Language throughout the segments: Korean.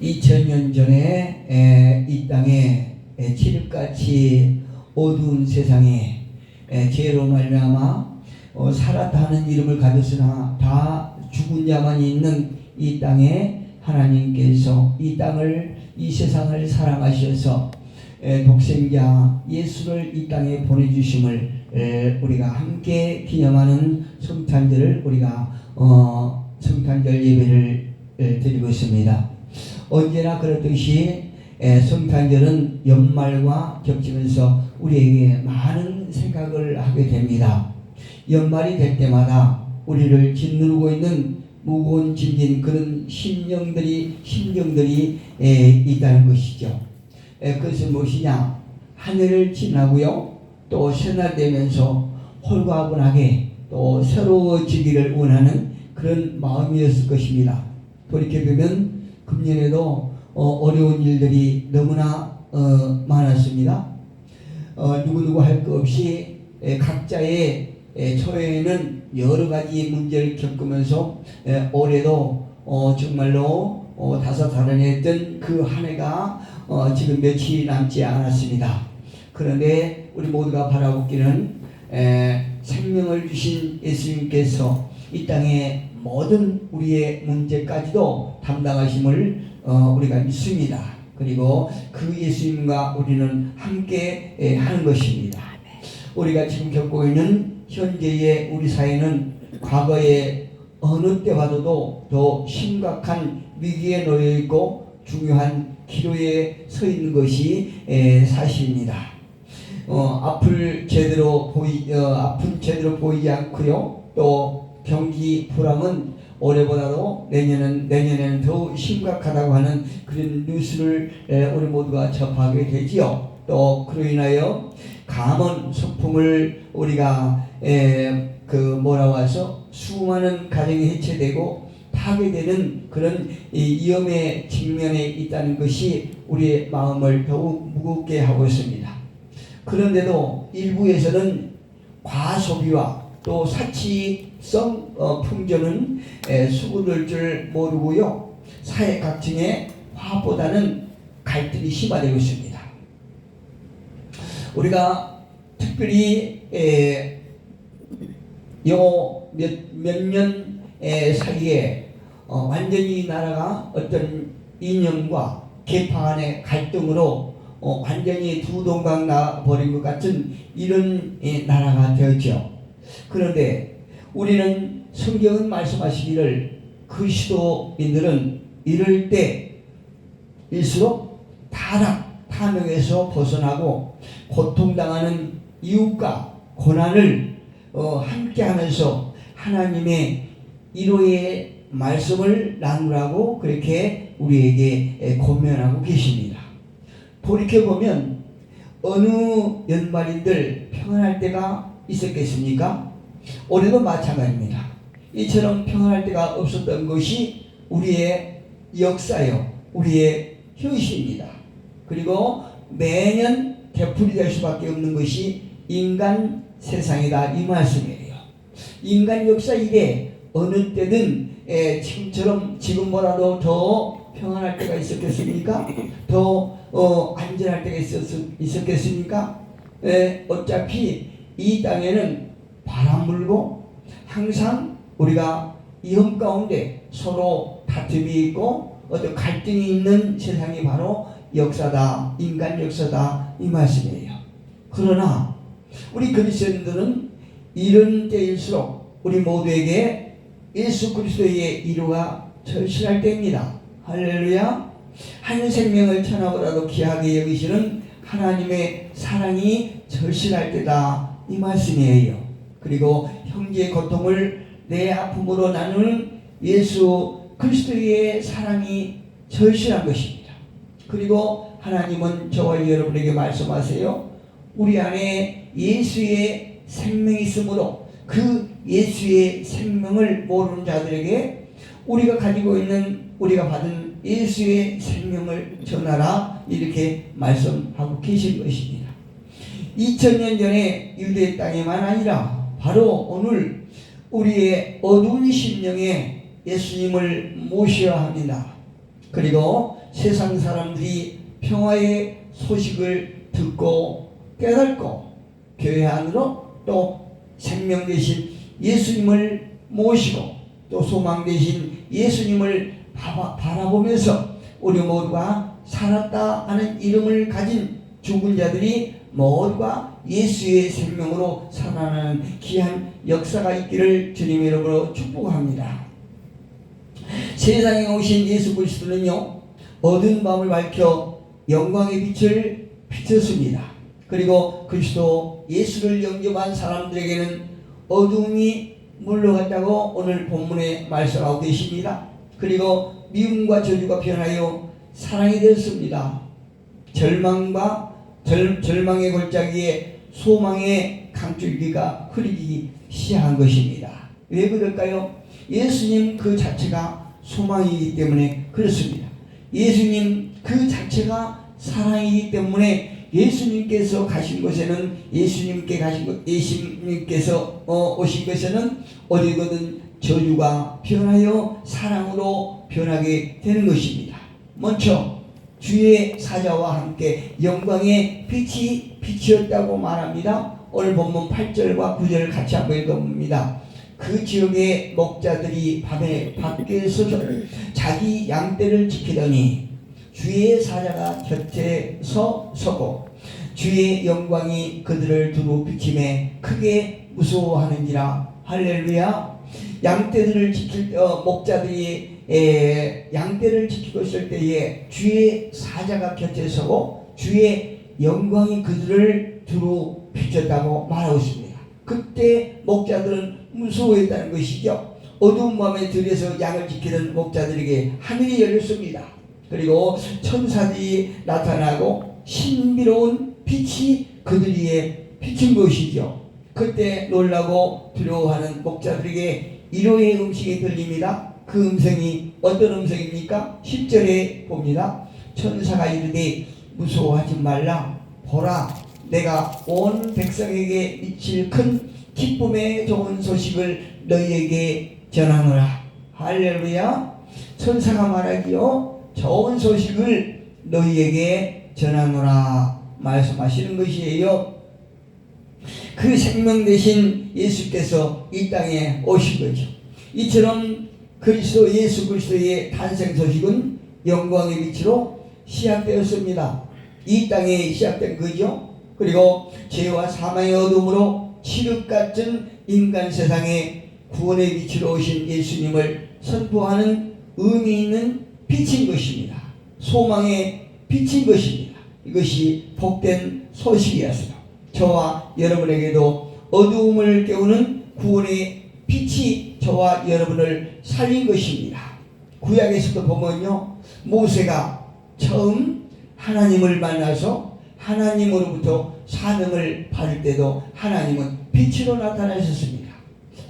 2000년 전에 이 땅에 칠흑같이 어두운 세상에 죄로 말미암아 살았다 하는 이름을 가졌으나 다 죽은 자만이 있는 이 땅에 하나님께서 이 세상을 사랑하셔서 독생자 예수를 이 땅에 보내주심을 우리가 함께 기념하는 성탄절을 우리가 성탄절 예배를 드리고 있습니다. 언제나 그렇듯이 성탄절은 연말과 겹치면서 우리에게 많은 생각을 하게 됩니다. 연말이 될 때마다 우리를 짓누르고 있는 무거운 짐진 그런 심정들이 있다는 것이죠. 그것은 무엇이냐? 한 해를 지나고요, 또 새날 되면서 홀가분하게 또 새로워지기를 원하는 그런 마음이었을 것입니다. 돌이켜보면 금년에도 어려운 일들이 너무나 많았습니다. 누구누구 할 것 없이 각자의 처해에는 여러 가지 문제를 겪으면서 올해도 정말로 다사다난했던 그 한 해가 지금 며칠 남지 않았습니다. 그런데 우리 모두가 바라보기는 생명을 주신 예수님께서 이 땅에 모든 우리의 문제까지도 담당하심을 우리가 믿습니다. 그리고 그 예수님과 우리는 함께 하는 것입니다. 우리가 지금 겪고 있는 현재의 우리 사회는 과거의 어느 때와도 더 심각한 위기에 놓여 있고 중요한 기로에 서 있는 것이 사실입니다. 앞은 제대로 보이지 않고요. 또 경기 불황은 올해보다도 내년에는 더 심각하다고 하는 그런 뉴스를 우리 모두가 접하게 되지요. 또 그로 인하여 감원 소풍을 우리가 뭐라고 해서 수많은 가정이 해체되고 파괴되는 그런 위험의 직면에 있다는 것이 우리의 마음을 더욱 무겁게 하고 있습니다. 그런데도 일부에서는 과소비와 또 사치성 풍조는 수그를 줄 모르고요, 사회 각층의 화합보다는 갈등이 심화되고 있습니다. 우리가 특별히 몇 년 사이에 완전히 나라가 어떤 이념과 계파 간의 갈등으로 완전히 두 동강 나버린 것 같은 이런 나라가 되었죠. 그런데 우리는 성경은 말씀하시기를 그리스도인들은 이럴 때일수록 타락, 탐욕에서 벗어나고 고통당하는 이웃과 고난을 함께하면서 하나님의 위로의 말씀을 나누라고 그렇게 우리에게 권면하고 계십니다. 돌이켜보면 어느 연말인들 평안할 때가 있었겠습니까? 올해도 마찬가지입니다. 이처럼 평안할 때가 없었던 것이 우리의 역사요, 우리의 현실입니다. 그리고 매년 되풀이될 수밖에 없는 것이 인간 세상이다, 이 말씀이에요. 인간 역사 이래 어느 때든 지금보다도 더 평안할 때가 있었겠습니까? 더 안전할 때가 있었겠습니까? 어차피 이 땅에는 바람 불고 항상 우리가 위험 가운데 서로 다툼이 있고 어떤 갈등이 있는 세상이 바로 역사다, 인간 역사다, 이 말씀이에요. 그러나 우리 그리스도인들은 이런 때일수록 우리 모두에게 예수 그리스도의 위로가 절실할 때입니다. 할렐루야. 한 생명을 천하보다도 귀하게 여기시는 하나님의 사랑이 절실할 때다, 이 말씀이에요. 그리고 형제의 고통을 내 아픔으로 나누는 예수 그리스도의 사랑이 절실한 것입니다. 그리고 하나님은 저와 여러분에게 말씀하세요. 우리 안에 예수의 생명이 있으므로 그 예수의 생명을 모르는 자들에게 우리가 가지고 있는, 우리가 받은 예수의 생명을 전하라, 이렇게 말씀하고 계신 것입니다. 2000년 전에 유대 땅에만 아니라 바로 오늘 우리의 어두운 심령에 예수님을 모셔야 합니다. 그리고 세상 사람들이 평화의 소식을 듣고 깨닫고 교회 안으로 또 생명 되신 예수님을 모시고 또 소망 되신 예수님을 바라보면서 우리 모두가 살았다 하는 이름을 가진 죽은 자들이 모두가 예수의 생명으로 살아나는 귀한 역사가 있기를 주님의 이름으로 축복합니다. 세상에 오신 예수 그리스도는요, 어두운 밤을 밝혀 영광의 빛을 비쳤습니다. 그리고 그리스도 예수를 영접한 사람들에게는 어두움이 물러갔다고 오늘 본문에 말씀하고 계십니다. 그리고 미움과 저주가 변하여 사랑이 되었습니다. 절망의 골짜기에 소망의 강줄기가 흐르기 시작한 것입니다. 왜 그럴까요? 예수님 그 자체가 소망이기 때문에 그렇습니다. 예수님 그 자체가 사랑이기 때문에 예수님께서 가신 곳에는 예수님께서 오신 곳에는 어디거든 저주가 변하여 사랑으로 변하게 되는 것입니다. 먼저 주의 사자와 함께 영광의 빛이 비치었다고 말합니다. 오늘 본문 8절과 9절을 같이 한번 읽어봅니다. 그 지역의 목자들이 밤에 밖에 서서 자기 양떼를 지키더니 주의 사자가 곁에 서고 주의 영광이 그들을 두루 비침에 크게 무서워하는지라. 할렐루야. 양떼들을 지킬 목자들이 양떼를 지키고 있을 때에 주의 사자가 곁에 서고 주의 영광이 그들을 두루 비쳤다고 말하고 있습니다. 그때 목자들은 무서워했다는 것이죠. 어두운 밤에 들에서 양을 지키는 목자들에게 하늘이 열렸습니다. 그리고 천사들이 나타나고 신비로운 빛이 그들 위에 비친 것이죠. 그때 놀라고 두려워하는 목자들에게 위로의 음성이 들립니다. 그 음성이 어떤 음성입니까? 10절에 봅니다. 천사가 이르되 무서워하지 말라. 보라, 내가 온 백성에게 미칠 큰 기쁨의 좋은 소식을 너희에게 전하노라. 할렐루야. 천사가 말하기요, 좋은 소식을 너희에게 전하노라 말씀하시는 것이에요. 그 생명 되신 예수께서 이 땅에 오신 거죠. 이처럼 예수 그리스도의 탄생 소식은 영광의 빛으로 시작되었습니다. 이 땅에 시작된 거죠. 그리고 죄와 사망의 어둠으로 칠흑 같은 인간 세상에 구원의 빛으로 오신 예수님을 선포하는 의미 있는 빛인 것입니다. 소망의 빛인 것입니다. 이것이 복된 소식이었어요. 저와 여러분에게도 어두움을 깨우는 구원의 빛이 저와 여러분을 살린 것입니다. 구약에서도 보면요, 모세가 처음 하나님을 만나서 하나님으로부터 사명을 받을 때도 하나님은 빛으로 나타나셨습니다.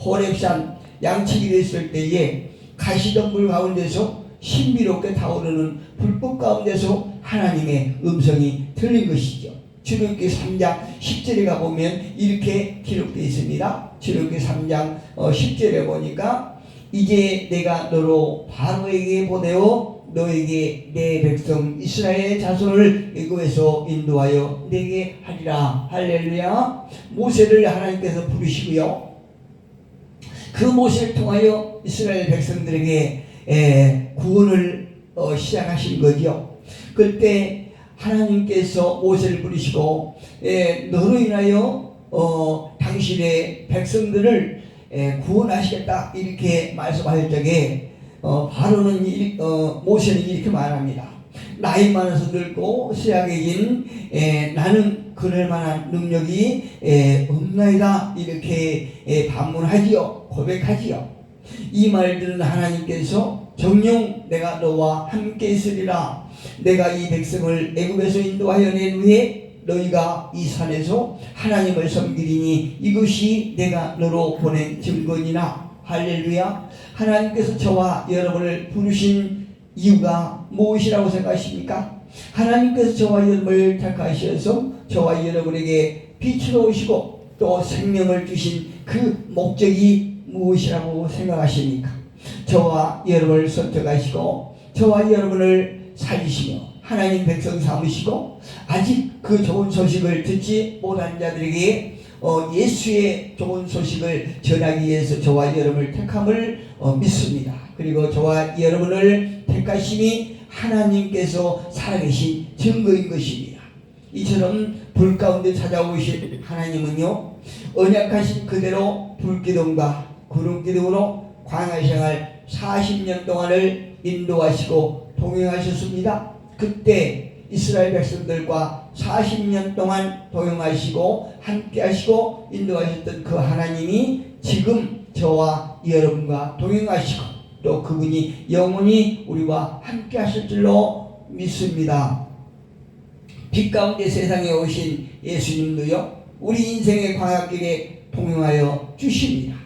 호렙산 양치기를 했을 때에 가시덤불 가운데서 신비롭게 타오르는 불꽃 가운데서 하나님의 음성이 들린 것이죠. 출애굽기 3장 10절에 가보면 이렇게 기록되어 있습니다. 출애굽기 3장 10절에 보니까 이제 내가 너로 바로에게 보내어 너에게 내 백성 이스라엘의 자손을 애굽에서 인도하여 내게 하리라. 할렐루야. 모세를 하나님께서 부르시고요, 그 모세를 통하여 이스라엘 백성들에게 구원을 시작하신 거죠. 그때 하나님께서 모세를 부르시고 너로 인하여 당신의 백성들을 구원하시겠다 이렇게 말씀하실 적에 바로는 모세는 이렇게 말합니다. 나이 많아서 늙고 쇠약해진 나는 그럴 만한 능력이 없나이다 이렇게 반문하지요. 고백하지요. 이 말들은 하나님께서 정녕 내가 너와 함께 있으리라. 내가 이 백성을 애굽에서 인도하여 낸 후에 너희가 이 산에서 하나님을 섬기리니 이것이 내가 너로 보낸 증거니라. 할렐루야. 하나님께서 저와 여러분을 부르신 이유가 무엇이라고 생각하십니까? 하나님께서 저와 여러분을 택하셔서 저와 여러분에게 빛으로 오시고 또 생명을 주신 그 목적이 무엇이라고 생각하십니까? 저와 여러분을 선택하시고 저와 여러분을 살리시며 하나님 백성 삼으시고 아직 그 좋은 소식을 듣지 못한 자들에게 예수의 좋은 소식을 전하기 위해서 저와 여러분을 택함을 믿습니다. 그리고 저와 여러분을 택하심이 하나님께서 살아계신 증거인 것입니다. 이처럼 불 가운데 찾아오신 하나님은요, 언약하신 그대로 불기둥과 구름기둥으로 광야 생활 40년 동안을 인도하시고 동행하셨습니다. 그때 이스라엘 백성들과 40년 동안 동행하시고 함께하시고 인도하셨던 그 하나님이 지금 저와 여러분과 동행하시고 또 그분이 영원히 우리와 함께하실 줄로 믿습니다. 빛 가운데 세상에 오신 예수님도요, 우리 인생의 광야길에 동행하여 주십니다.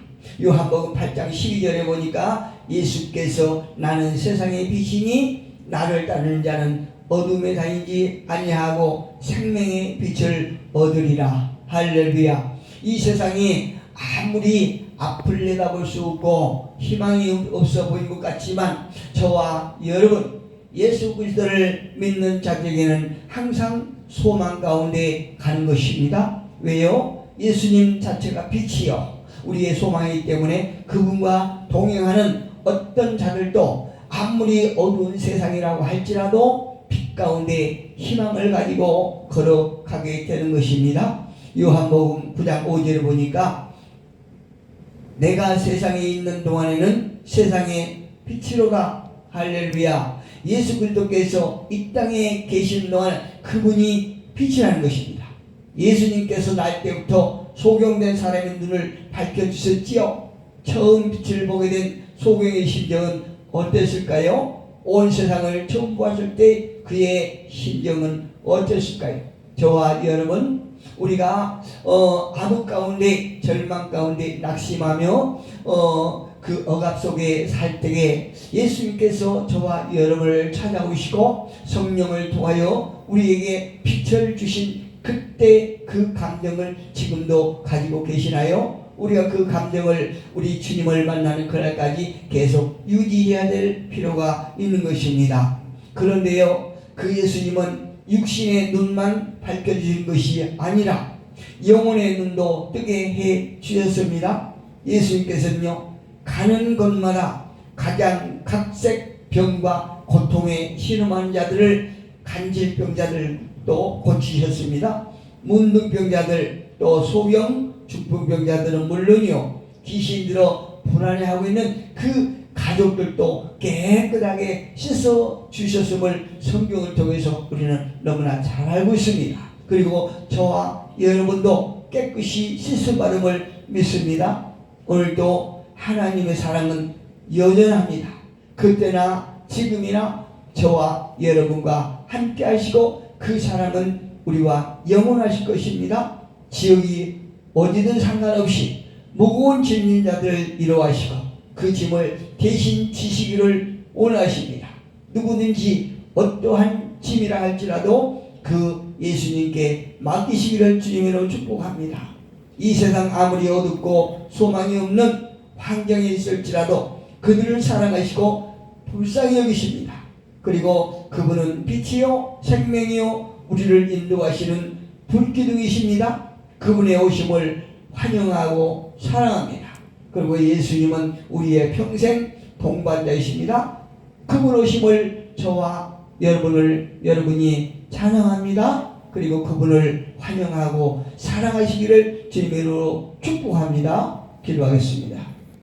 요한복음 8장 12절에 보니까 예수께서 나는 세상의 빛이니 나를 따르는 자는 어둠에 다니지 아니하고 생명의 빛을 얻으리라. 할렐루야. 이 세상이 아무리 앞을 내다볼 수 없고 희망이 없어 보인 것 같지만 저와 여러분 예수 그리스도를 믿는 자들에게는 항상 소망 가운데 가는 것입니다. 왜요? 예수님 자체가 빛이요 우리의 소망이기 때문에 그분과 동행하는 어떤 자들도 아무리 어두운 세상이라고 할지라도 빛 가운데 희망을 가지고 걸어가게 되는 것입니다. 요한복음 9장 5절을 보니까 내가 세상에 있는 동안에는 세상의 빛이로다. 할렐루야. 예수 그리스도께서 이 땅에 계신 동안 그분이 빛이라는 것입니다. 예수님께서 날 때부터 소경된 사람의 눈을 밝혀주셨지요. 처음 빛을 보게 된 소경의 심정은 어땠을까요? 온 세상을 처음 보았을 때 그의 심정은 어땠을까요? 저와 여러분, 우리가 암흑 가운데 절망 가운데 낙심하며 그 억압 속에 살 때에 예수님께서 저와 여러분을 찾아오시고 성령을 통하여 우리에게 빛을 주신 그때 그 감정을 지금도 가지고 계시나요? 우리가 그 감정을 우리 주님을 만나는 그날까지 계속 유지해야 될 필요가 있는 것입니다. 그런데요, 그 예수님은 육신의 눈만 밝혀주신 것이 아니라 영혼의 눈도 뜨게 해 주셨습니다. 예수님께서는요, 가는 곳마다 가장 각색 병과 고통에 신음하는 자들을 간질병자들도 고치셨습니다. 문둥병자들 또 소경 중풍병자들은 물론이요, 귀신 들어 불안해하고 있는 그 가족들도 깨끗하게 씻어 주셨음을 성경을 통해서 우리는 너무나 잘 알고 있습니다. 그리고 저와 여러분도 깨끗이 씻음 받음을 믿습니다. 오늘도 하나님의 사랑은 여전합니다. 그때나 지금이나 저와 여러분과 함께 하시고 그 사랑은 우리와 영원하실 것입니다. 지역이 어디든 상관없이 무거운 짐진 자들을 위로하시고 그 짐을 대신 지시기를 원하십니다. 누구든지 어떠한 짐이라 할지라도 그 예수님께 맡기시기를 주님으로 축복합니다. 이 세상 아무리 어둡고 소망이 없는 환경에 있을지라도 그들을 사랑하시고 불쌍히 여기십니다. 그리고 그분은 빛이요 생명이요 우리를 인도하시는 불기둥이십니다. 그분의 오심을 환영하고 사랑합니다. 그리고 예수님은 우리의 평생 동반자이십니다. 그분 오심을 저와 여러분이 찬양합니다. 그리고 그분을 환영하고 사랑하시기를 주님으로 축복합니다. 기도하겠습니다.